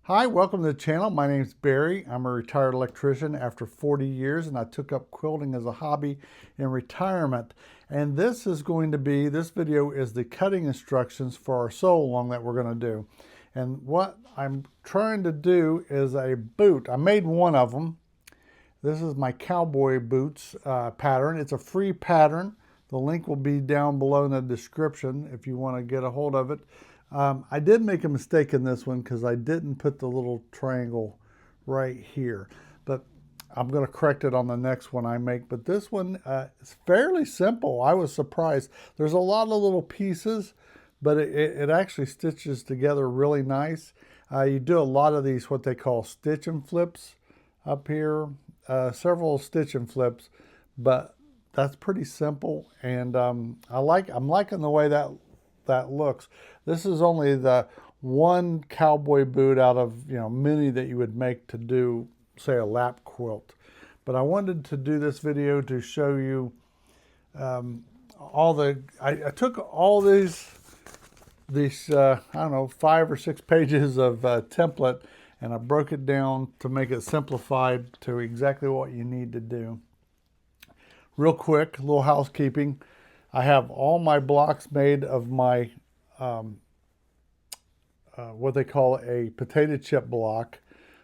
Hi, welcome to the channel. My name is Barry. I'm a retired electrician after 40 years, and I took up quilting as a hobby in retirement. And this video is the cutting instructions for our sew along that we're going to do. And what I'm trying to do is a boot. I made one of them. This is my Cowboy Boots pattern. It's a free pattern. The link will be down below in the description if you want to get a hold of it. I did make a mistake in this one because I didn't put the little triangle right here, but I'm going to correct it on the next one I make. But this one is fairly simple. I was surprised. There's a lot of little pieces, but it actually stitches together really nice. You do a lot of these, what they call stitch and flips up here, several stitch and flips, but that's pretty simple. And I'm liking the way that looks. This is only the one cowboy boot out of many that you would make to do, say, a lap quilt. But I wanted to do this video to show you I took all these I don't know, 5 or 6 pages of template, and I broke it down to make it simplified to exactly what you need to do. Real quick, a little housekeeping. I have all my blocks made of my what they call a potato chip block.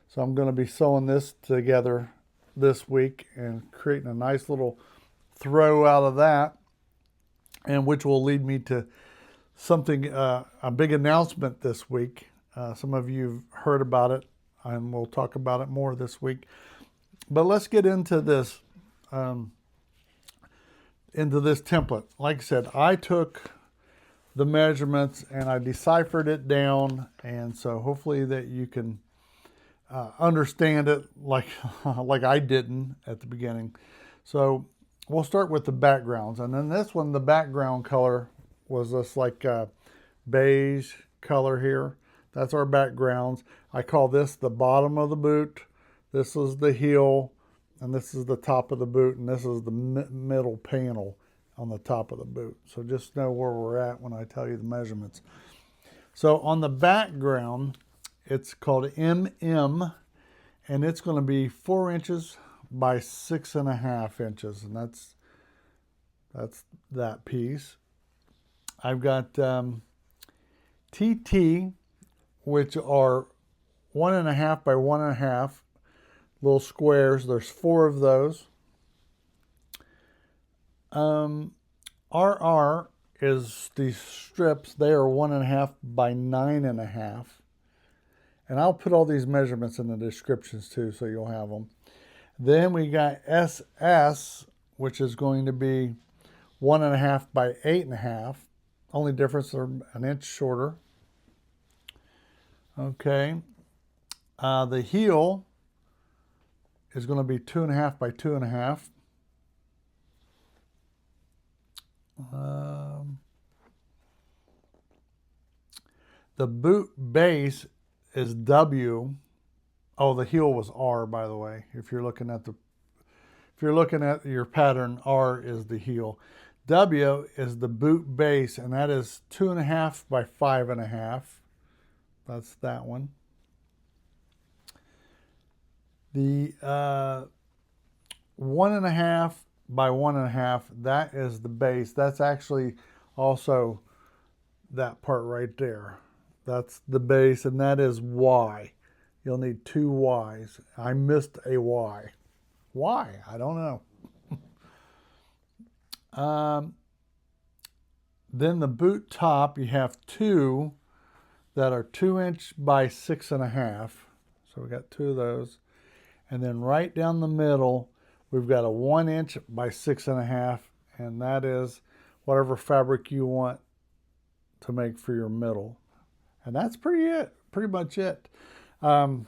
So I'm going to be sewing this together this week and creating a nice little throw out of that, and which will lead me to something, a big announcement this week. Some of you have heard about it, and we'll talk about it more this week. But let's get into this template. Like I said, I took the measurements and I deciphered it down, and so hopefully that you can understand it like I didn't at the beginning. So we'll start with the backgrounds, and then this one, the background color was this like beige color here. That's our backgrounds. I call this the bottom of the boot. This is the heel, and this is the top of the boot, and this is the middle panel on the top of the boot. So just know where we're at when I tell you the measurements. So on the background, it's called MM, and it's going to be 4 inches by 6.5 inches, and that's that piece. I've got TT, which are 1.5 by 1.5 little squares. There's 4 of those. RR is these strips. They are 1.5 by 9.5. And I'll put all these measurements in the descriptions too, so you'll have them. Then we got SS, which is going to be 1.5 by 8.5. Only difference, they're an inch shorter. Okay. The heel is going to be 2.5 by 2.5. The boot base is W. Oh, the heel was R, by the way. If you're looking at your pattern, R is the heel. W is the boot base, and that is 2.5 by 5.5. That's that one. The 1.5 by 1.5, that is the base. That's actually also that part right there. That's the base, and that is Y. You'll need 2 Ys. I missed a Y. Why? I don't know. Then the boot top, you have 2 that are 2 inch by 6.5. So we got 2 of those. And then right down the middle, we've got a 1 inch by 6.5, and that is whatever fabric you want to make for your middle. And that's pretty much it. In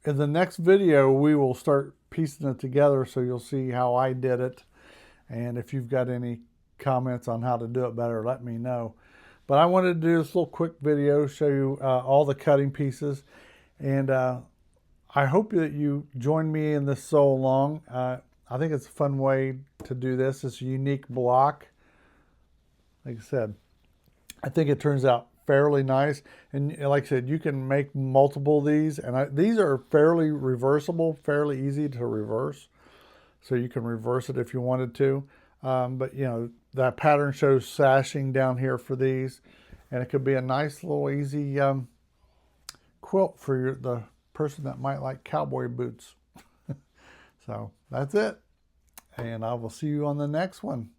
the next video, we will start piecing it together, so you'll see how I did it. And if you've got any comments on how to do it better, let me know. But I wanted to do this little quick video, show you all the cutting pieces. And I hope that you join me in this sew along. I think it's a fun way to do this. It's a unique block. Like I said, I think it turns out fairly nice. And like I said, you can make multiple of these, and these are fairly reversible, fairly easy to reverse. So you can reverse it if you wanted to. But you know, that pattern shows sashing down here for these, and it could be a nice little easy quilt for the person that might like cowboy boots. So that's it, and I will see you on the next one.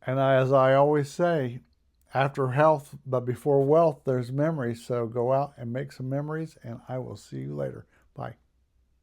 And as I always say, after health but before wealth, there's memories. So go out and make some memories, and I will see you later.